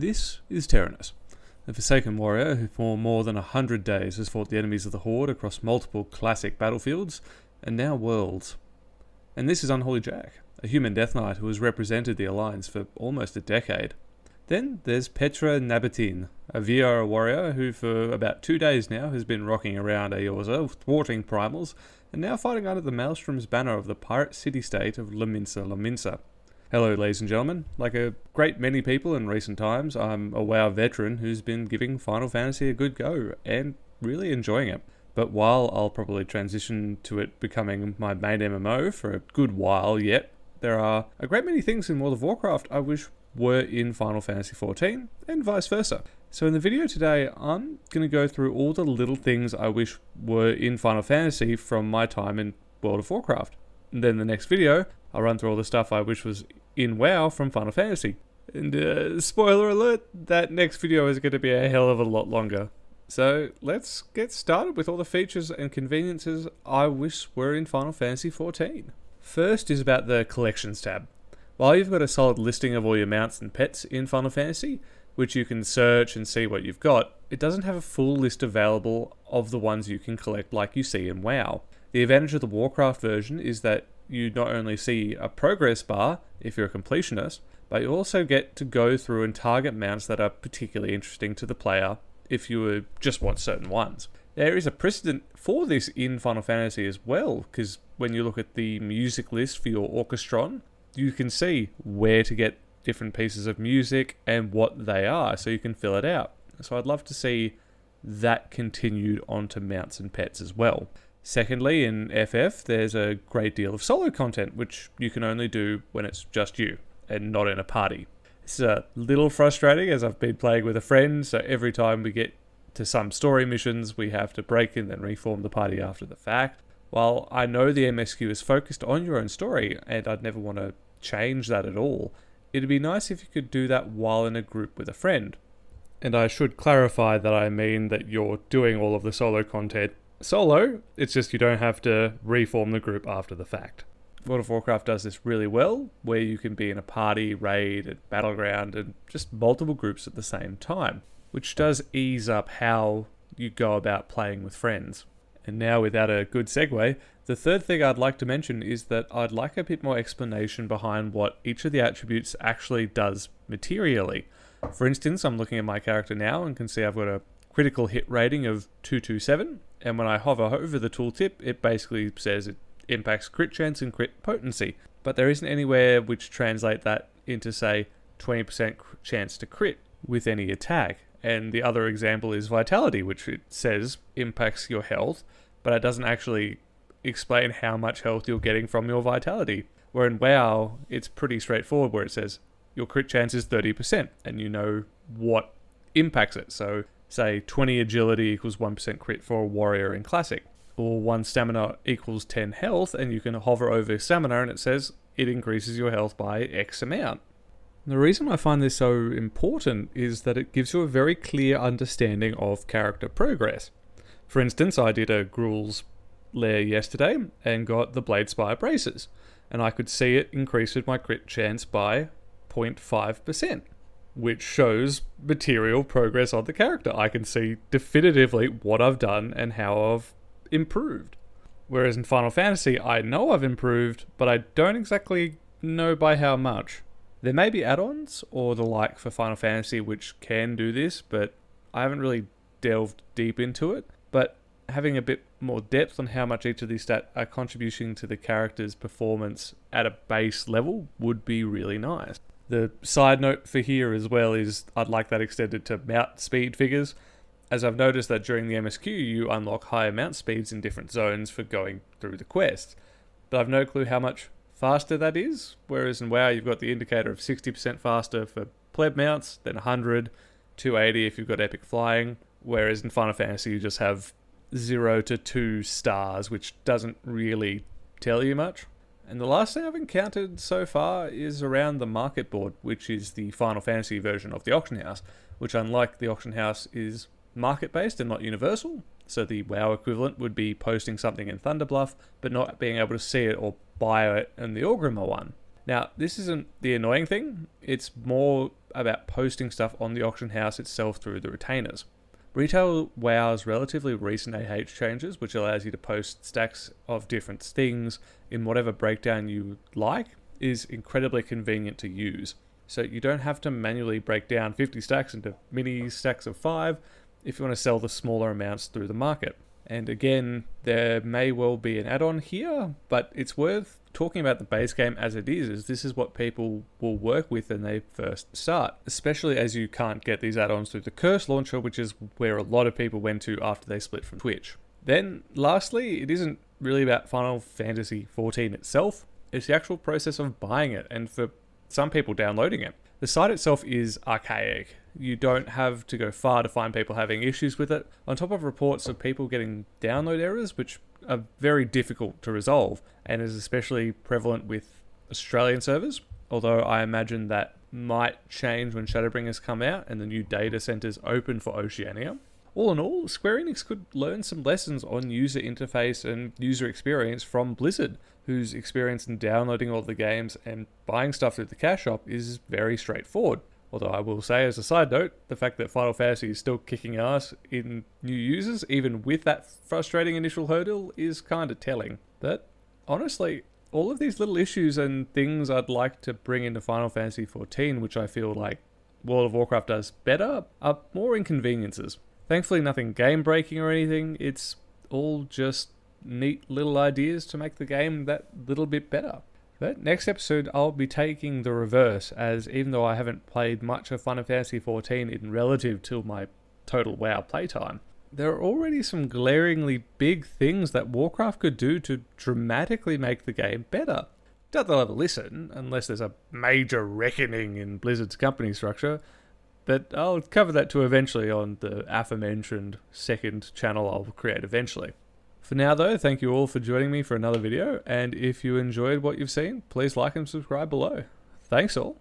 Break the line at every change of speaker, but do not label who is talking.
This is Tyrannus, a Forsaken warrior who for more than 100 days has fought the enemies of the Horde across multiple classic battlefields, and now worlds. And this is Unholy Jack, a human Death Knight who has represented the Alliance for almost a decade. Then there's Petra Nabatin, a VR warrior who for about 2 days now has been rocking around Eorza, thwarting primals, and now fighting under the Maelstrom's banner of the pirate city-state of Lominsa. Hello ladies and gentlemen, like a great many people in recent times, I'm a WoW veteran who's been giving Final Fantasy a good go, and really enjoying it. But while I'll probably transition to it becoming my main MMO for a good while yet, there are a great many things in World of Warcraft I wish were in Final Fantasy XIV, and vice versa. So in the video today, I'm going to go through all the little things I wish were in Final Fantasy from my time in World of Warcraft. And then the next video, I'll run through all the stuff I wish was in WoW from Final Fantasy. And spoiler alert, that next video is going to be a hell of a lot longer. So let's get started with all the features and conveniences I wish were in Final Fantasy XIV. First is about the Collections tab. While you've got a solid listing of all your mounts and pets in Final Fantasy, which you can search and see what you've got, it doesn't have a full list available of the ones you can collect like you see in WoW. The advantage of the Warcraft version is that you not only see a progress bar if you're a completionist, but you also get to go through and target mounts that are particularly interesting to the player if you just want certain ones. There is a precedent for this in Final Fantasy as well, because when you look at the music list for your Orchestron, you can see where to get different pieces of music and what they are, so you can fill it out. So I'd love to see that continued onto mounts and pets as well. Secondly, in FF, there's a great deal of solo content, which you can only do when it's just you, and not in a party. This is a little frustrating, as I've been playing with a friend, so every time we get to some story missions, we have to break and then reform the party after the fact. While I know the MSQ is focused on your own story, and I'd never want to change that at all, it'd be nice if you could do that while in a group with a friend. And I should clarify that I mean that you're doing all of the solo content solo, it's just you don't have to reform the group after the fact. World of Warcraft does this really well, where you can be in a party, raid, and battleground, and just multiple groups at the same time, which does ease up how you go about playing with friends. And now, without a good segue, the third thing I'd like to mention is that I'd like a bit more explanation behind what each of the attributes actually does materially. For instance, I'm looking at my character now and can see I've got a critical hit rating of 227, and when I hover over the tooltip, it basically says it impacts crit chance and crit potency, but there isn't anywhere which translate that into, say, 20% chance to crit with any attack. And the other example is vitality, which it says impacts your health, but it doesn't actually explain how much health you're getting from your vitality. Where in WoW, it's pretty straightforward, where it says your crit chance is 30%, and you know what impacts it. So say 20 agility equals 1% crit for a warrior in Classic, or 1 stamina equals 10 health, and you can hover over stamina and it says it increases your health by X amount. The reason I find this so important is that it gives you a very clear understanding of character progress. For instance, I did a Gruul's lair yesterday and got the Bladespire braces, and I could see it increased my crit chance by 0.5%. which shows material progress on the character. I can see definitively what I've done and how I've improved. Whereas in Final Fantasy, I know I've improved, but I don't exactly know by how much. There may be add-ons or the like for Final Fantasy which can do this, but I haven't really delved deep into it. But having a bit more depth on how much each of these stats are contributing to the character's performance at a base level would be really nice. The side note for here as well is I'd like that extended to mount speed figures, as I've noticed that during the MSQ you unlock higher mount speeds in different zones for going through the quests. But I've no clue how much faster that is, whereas in WoW you've got the indicator of 60% faster for pleb mounts, then 100, 280 if you've got epic flying, whereas in Final Fantasy you just have 0 to 2 stars, which doesn't really tell you much. And the last thing I've encountered so far is around the market board, which is the Final Fantasy version of the auction house, which unlike the auction house is market-based and not universal. So the WoW equivalent would be posting something in Thunderbluff, but not being able to see it or buy it in the Orgrimmar one. Now, this isn't the annoying thing, it's more about posting stuff on the auction house itself through the retainers. Retail WoW's relatively recent AH changes, which allows you to post stacks of different things in whatever breakdown you like, is incredibly convenient to use. So you don't have to manually break down 50 stacks into mini stacks of 5 if you want to sell the smaller amounts through the market. And again, there may well be an add-on here, but it's worth talking about the base game as it is, as this is what people will work with when they first start, especially as you can't get these add-ons through the Curse launcher, which is where a lot of people went to after they split from Twitch. Then, lastly, it isn't really about Final Fantasy XIV itself, it's the actual process of buying it, and for some people downloading it. The site itself is archaic. You don't have to go far to find people having issues with it, on top of reports of people getting download errors, which are very difficult to resolve, and is especially prevalent with Australian servers, although I imagine that might change when Shadowbringers come out and the new data centers open for Oceania. All in all, Square Enix could learn some lessons on user interface and user experience from Blizzard, whose experience in downloading all the games and buying stuff through the cash shop is very straightforward. Although I will say, as a side note, the fact that Final Fantasy is still kicking ass in new users, even with that frustrating initial hurdle, is kind of telling. But honestly, all of these little issues and things I'd like to bring into Final Fantasy XIV, which I feel like World of Warcraft does better, are more inconveniences. Thankfully, nothing game-breaking or anything. It's all just neat little ideas to make the game that little bit better. But next episode, I'll be taking the reverse, as even though I haven't played much of Final Fantasy XIV in relative to my total WoW playtime, there are already some glaringly big things that Warcraft could do to dramatically make the game better. Doubt they'll ever listen, unless there's a major reckoning in Blizzard's company structure, but I'll cover that too eventually on the aforementioned second channel I'll create eventually. For now though, thank you all for joining me for another video, and if you enjoyed what you've seen, please like and subscribe below. Thanks all.